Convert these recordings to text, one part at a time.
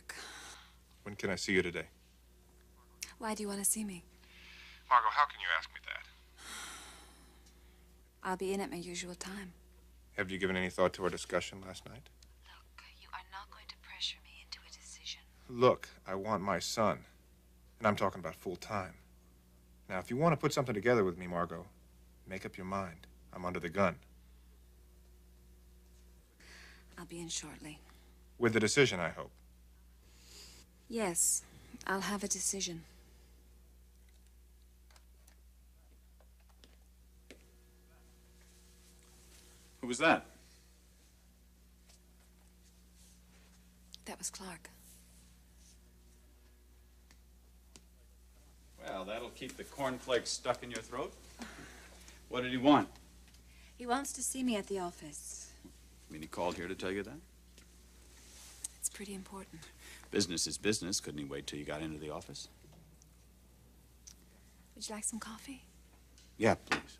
Clarke. When can I see you today? Why do you want to see me? Margo, how can you ask me that? I'll be in at my usual time. Have you given any thought to our discussion last night? Look, you are not going to pressure me into a decision. Look, I want my son. And I'm talking about full time. Now, if you want to put something together with me, Margo, make up your mind. I'm under the gun. I'll be in shortly. With the decision, I hope. Yes, I'll have a decision. Who was that? That was Clarke. Well, that'll keep the cornflakes stuck in your throat. What did he want? He wants to see me at the office. You mean he called here to tell you that? It's pretty important. Business is business. Couldn't he wait till you got into the office? Would you like some coffee? Yeah, please.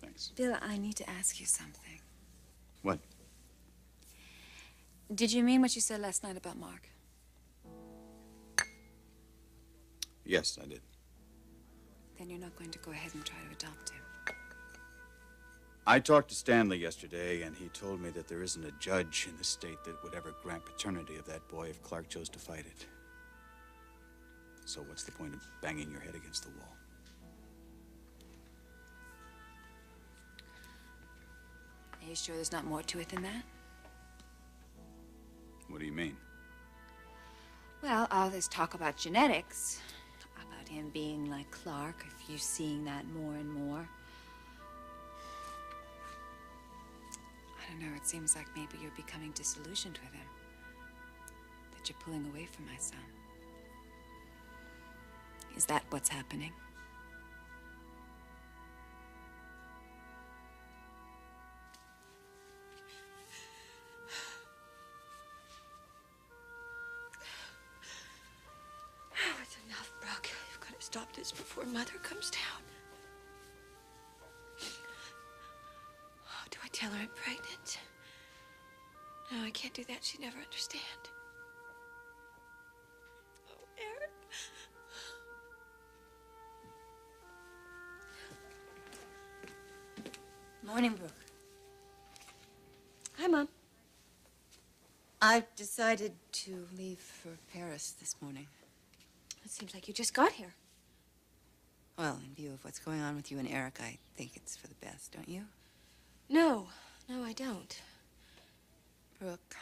Thanks. Bill, I need to ask you something. What? Did you mean what you said last night about Mark? Yes, I did. Then you're not going to go ahead and try to adopt him. I talked to Stanley yesterday, and he told me that there isn't a judge in the state that would ever grant paternity of that boy if Clarke chose to fight it. So what's the point of banging your head against the wall? Are you sure there's not more to it than that? What do you mean? Well, all this talk about genetics, about him being like Clarke, if you're seeing that more and more. I don't know, it seems like maybe you're becoming disillusioned with him. That you're pulling away from my son. Is that what's happening? Oh, it's enough, Brooke. You've got to stop this before Mother comes down. Oh, do I tell her I'm pregnant? No, I can't do that. She'd never understand. Oh, Eric. Morning, Brooke. Hi, Mom. I've decided to leave for Paris this morning. It seems like you just got here. Well, in view of what's going on with you and Eric, I think it's for the best, don't you? No, I don't. Brooke,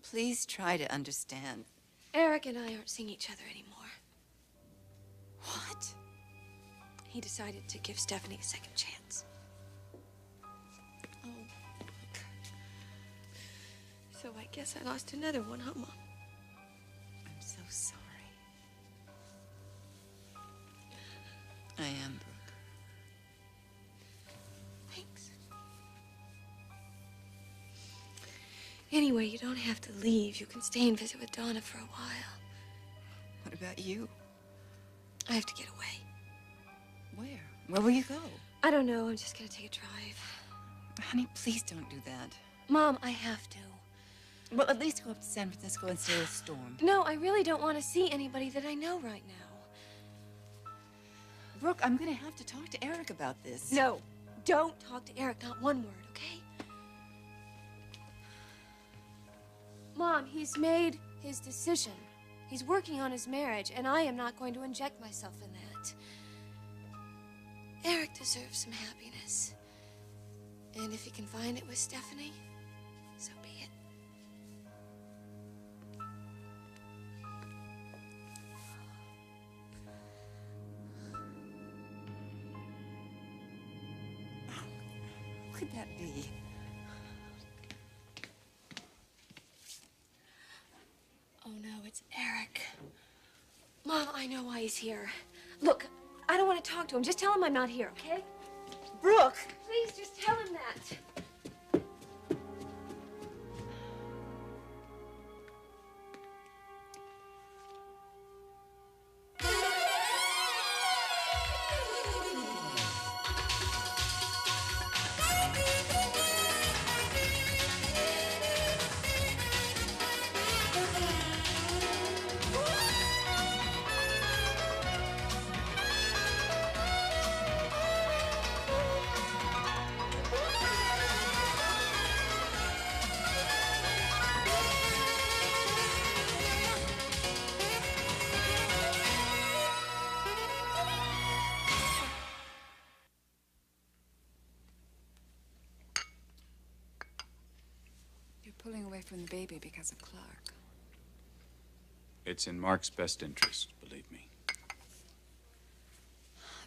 please try to understand. Eric and I aren't seeing each other anymore. What? He decided to give Stephanie a second chance. Oh, Brooke. So I guess I lost another one, huh, Mom? I'm so sorry. I am, Brooke. Thanks. Anyway, you don't have to leave. You can stay and visit with Donna for a while. What about you? I have to get away. Where? Where will you go? I don't know. I'm just gonna take a drive. Honey, please don't do that. Mom, I have to. Well, at least go up to San Francisco and stay with Storm. No, I really don't want to see anybody that I know right now. Brooke, I'm gonna have to talk to Eric about this. No, don't talk to Eric. Not one word, okay? Mom, he's made his decision. He's working on his marriage, and I am not going to inject myself in that. Eric deserves some happiness. And if he can find it with Stephanie, so be it. Who could that be? Oh, no, it's Eric. Mom, I know why he's here. Look, I don't want to talk to him. Just tell him I'm not here, okay? Brooke! Please, just tell him that. pulling away from the baby because of Clarke. It's in Mark's best interest, believe me.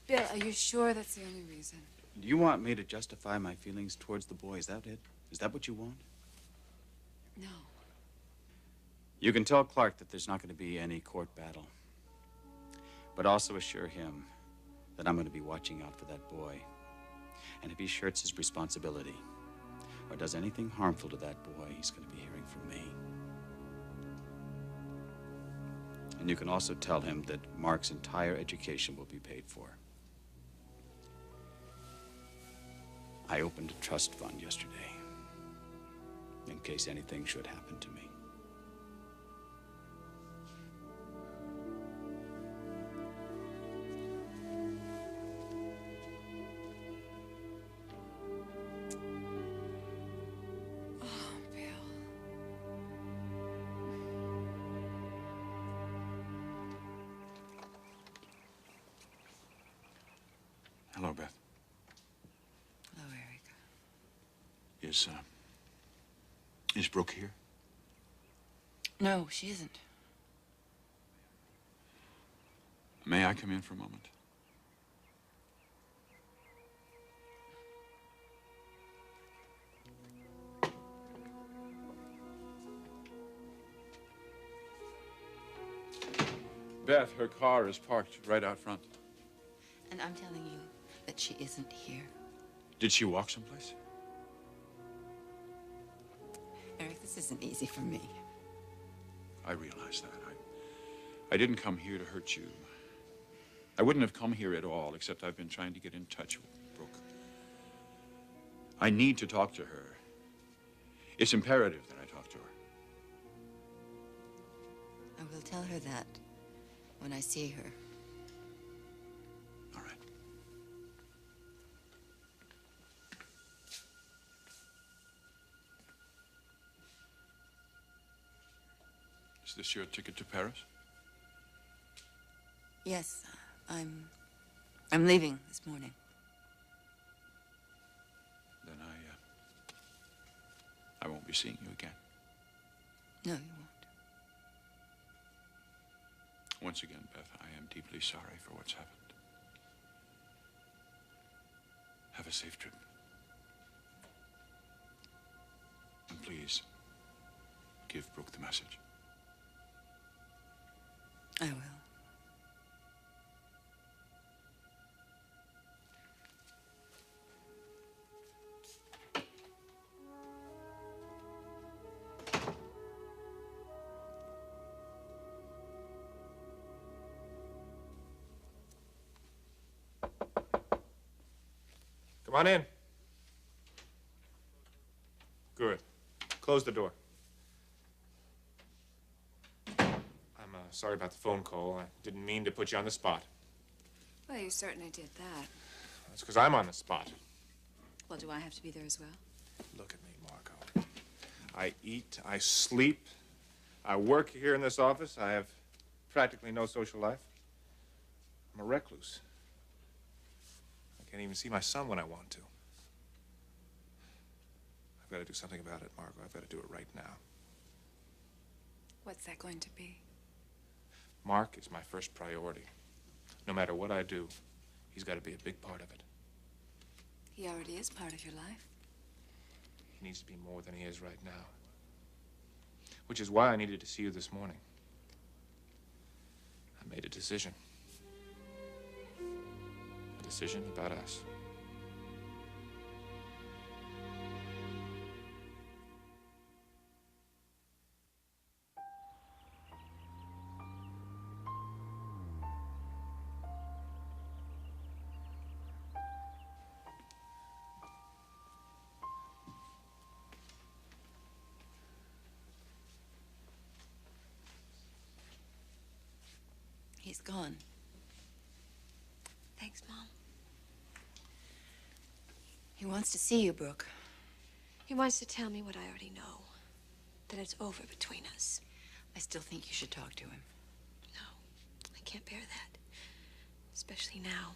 Bill, are you sure that's the only reason? Do you want me to justify my feelings towards the boy? Is that it? Is that what you want? No. You can tell Clarke that there's not going to be any court battle. But also assure him that I'm going to be watching out for that boy. And if he shirks his responsibility or does anything harmful to that boy, he's going to be hearing from me. And you can also tell him that Mark's entire education will be paid for. I opened a trust fund yesterday in case anything should happen to me. Hello, Beth. Hello, Eric. Is Brooke here? No, she isn't. May I come in for a moment? Beth, her car is parked right out front. And I'm telling you that she isn't here. Did she walk someplace? Eric, this isn't easy for me. I realize that. I didn't come here to hurt you. I wouldn't have come here at all, except I've been trying to get in touch with Brooke. I need to talk to her. It's imperative that I talk to her. I will tell her that when I see her. All right. Is this your ticket to Paris? Yes, I'm leaving this morning. Then I won't be seeing you again. No, you won't. Once again, Beth, I am deeply sorry for what's happened. Have a safe trip. And please, give Brooke the message. I will. Come on in. Good. Close the door. I'm sorry about the phone call. I didn't mean to put you on the spot. Well, you certainly did that. That's because I'm on the spot. Well, do I have to be there as well? Look at me, Margo. I eat, I sleep, I work here in this office. I have practically no social life. I'm a recluse. I can't even see my son when I want to. I've got to do something about it, Margo. I've got to do it right now. What's that going to be? Mark is my first priority. No matter what I do, he's got to be a big part of it. He already is part of your life. He needs to be more than he is right now. Which is why I needed to see you this morning. I made a decision. A decision about us. He's gone. Thanks, Mom. He wants to see you, Brooke. He wants to tell me what I already know. That it's over between us. I still think you should talk to him. No, I can't bear that. Especially now.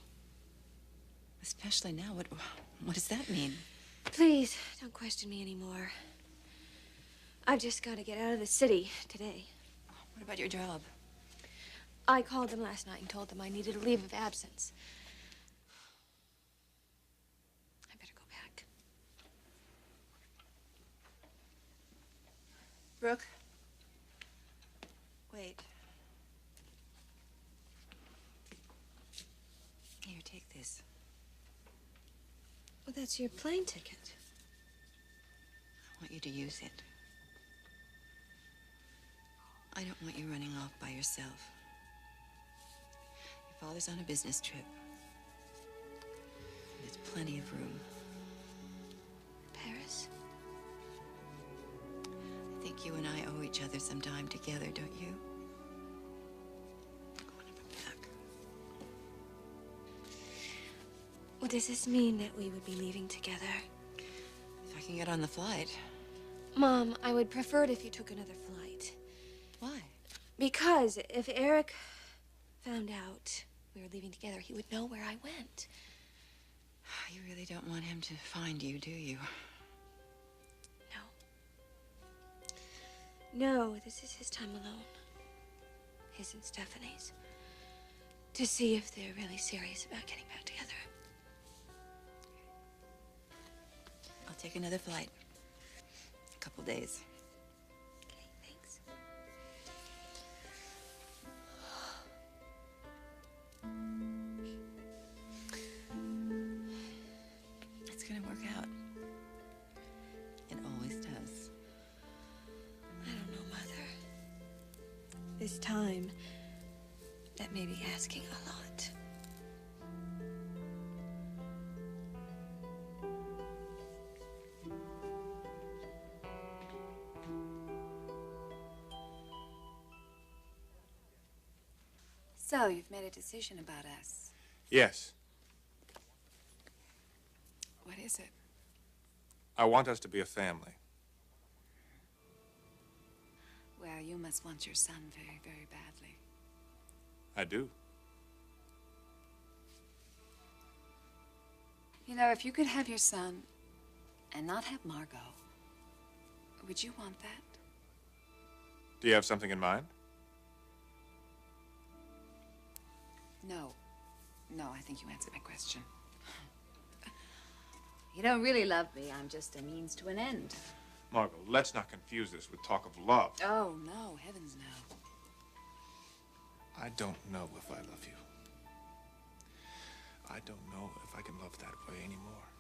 Especially now? What does that mean? Please, don't question me anymore. I've just got to get out of the city today. What about your job? I called them last night and told them I needed a leave of absence. I better go back. Brooke? Wait. Here, take this. Well, that's your plane ticket. I want you to use it. I don't want you running off by yourself. Your father's on a business trip. There's plenty of room. Paris? I think you and I owe each other some time together, don't you? I want to be back. Well, does this mean that we would be leaving together? If I can get on the flight. Mom, I would prefer it if you took another flight. Why? Because if Eric found out we were leaving together, he would know where I went. You really don't want him to find you, do you? No, this is his time alone. His and Stephanie's. To see if they're really serious about getting back together. I'll take another flight. A couple days. Okay, thanks. It's gonna work out. It always does. I don't know, Mother. This time, that may be asking a lot. So, you've made a decision about us. Yes. What is it? I want us to be a family. Well, you must want your son very, very badly. I do. You know, if you could have your son and not have Margo, would you want that? Do you have something in mind? No. No, I think you answered my question. You don't really love me. I'm just a means to an end. Margo, let's not confuse this with talk of love. Oh, no. Heavens, no. I don't know if I love you. I don't know if I can love that way anymore.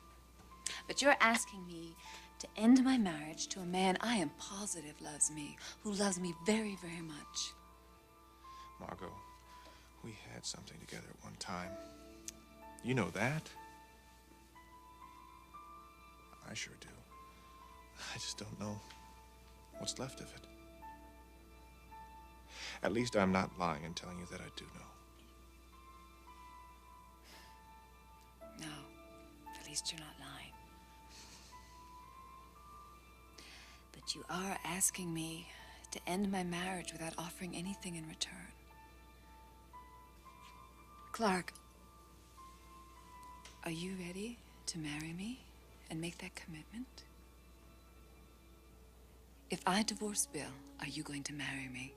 But you're asking me to end my marriage to a man I am positive loves me, who loves me very, very much. Margo, we had something together at one time. You know that. I sure do. I just don't know what's left of it. At least I'm not lying in telling you that I do know. No, at least you're not lying. But you are asking me to end my marriage without offering anything in return. Clarke, are you ready to marry me and make that commitment? If I divorce Bill, are you going to marry me?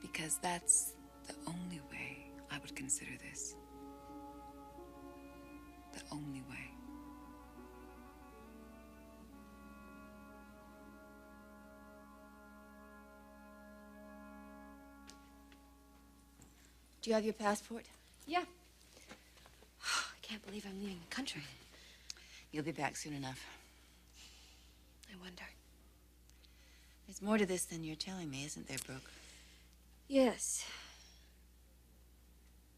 Because that's the only way I would consider this. The only way. Do you have your passport? Yeah. I can't believe I'm leaving the country. You'll be back soon enough. I wonder. There's more to this than you're telling me, isn't there, Brooke? Yes.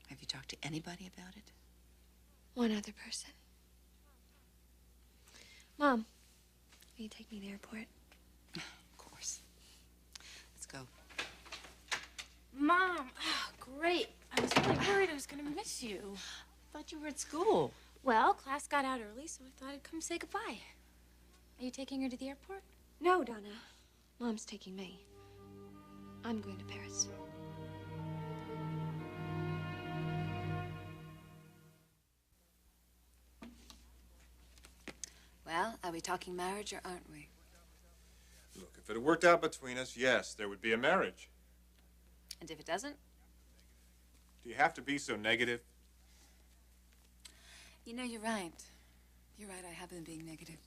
Have you talked to anybody about it? One other person. Mom, will you take me to the airport? Of course. Let's go. Mom, oh, great. I was really worried I was going to miss you. I thought you were at school. Well, class got out early, so I thought I'd come say goodbye. Are you taking her to the airport? No, Donna. Mom's taking me. I'm going to Paris. Well, are we talking marriage or aren't we? if it had worked out between us, yes, there would be a marriage. And if it doesn't? Do you have to be so negative? You know, you're right. You're right, I have been being negative.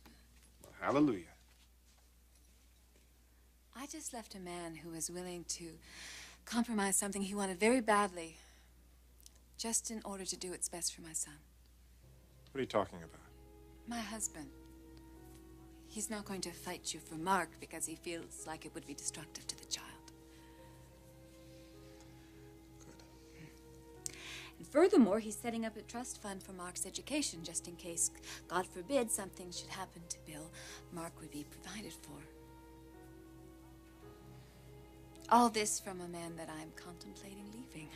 Well, hallelujah. I just left a man who was willing to compromise something he wanted very badly, just in order to do what's best for my son. What are you talking about? My husband. He's not going to fight you for Mark because he feels like it would be destructive to the child. Good. And furthermore, he's setting up a trust fund for Mark's education, just in case, God forbid, something should happen to Bill. Mark would be provided for. All this from a man that I'm contemplating leaving.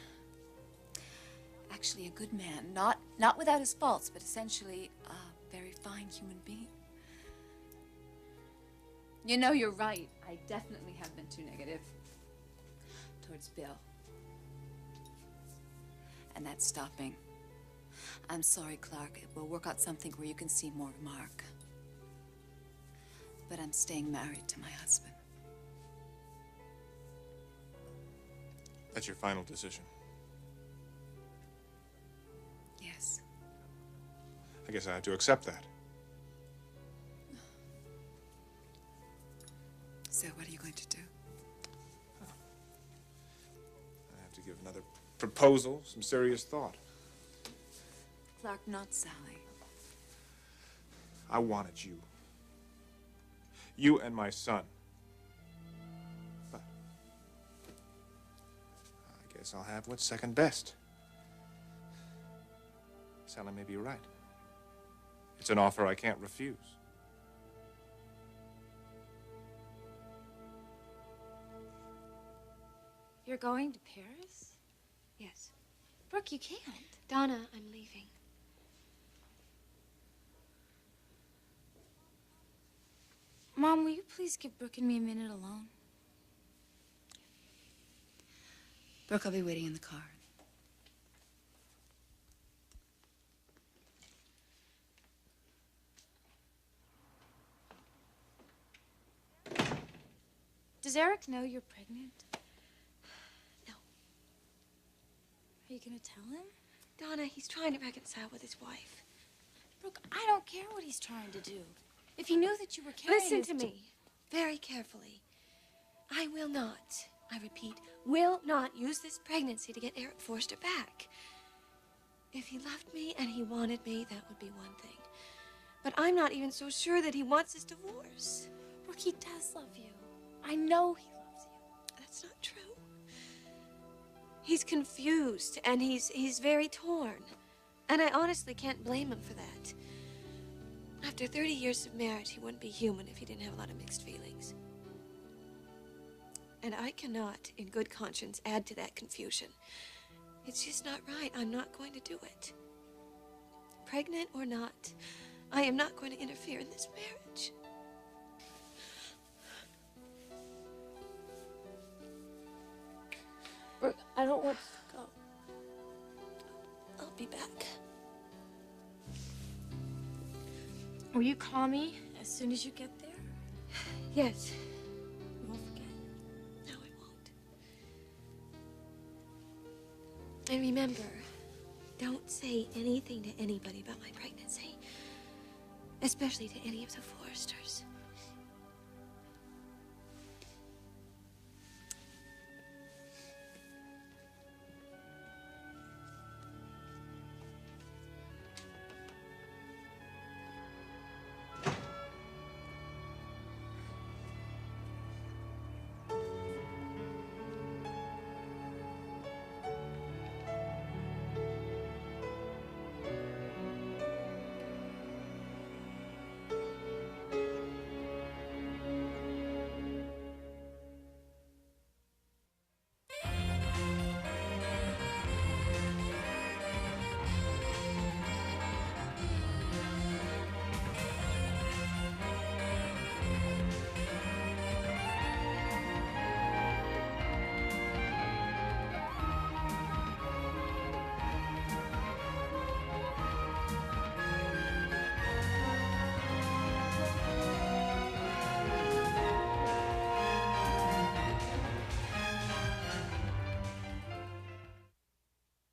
Actually, a good man, not without his faults, but essentially a very fine human being. You know, you're right. I definitely have been too negative towards Bill. And that's stopping. I'm sorry, Clarke. We'll work out something where you can see more of Mark. But I'm staying married to my husband. That's your final decision. Yes. I guess I have to accept that. So what are you going to do? I have to give another proposal some serious thought. Clarke, not Sally. I wanted you. You and my son. But I guess I'll have what's second best. Sally may be right. It's an offer I can't refuse. You're going to Paris? Yes. Brooke, you can't. Donna, I'm leaving. Mom, will you please give Brooke and me a minute alone? Brooke, I'll be waiting in the car. Does Eric know you're pregnant? No. Are you gonna tell him? Donna, he's trying to reconcile with his wife. Brooke, I don't care what he's trying to do. If he knew that you were carrying Listen his to me very carefully. I will not, I repeat, will not use this pregnancy to get Eric Forster back. If he loved me and he wanted me, that would be one thing. But I'm not even so sure that he wants his divorce. Brooke, he does love you. I know he loves you. That's not true. He's confused and he's very torn. And I honestly can't blame him for that. After 30 years of marriage, he wouldn't be human if he didn't have a lot of mixed feelings. And I cannot, in good conscience, add to that confusion. It's just not right. I'm not going to do it. Pregnant or not, I am not going to interfere in this marriage. Brooke, I don't want to go. I'll be back. Will you call me as soon as you get there? Yes. You won't forget. No, I won't. And remember, don't say anything to anybody about my pregnancy. Especially to any of the Forresters.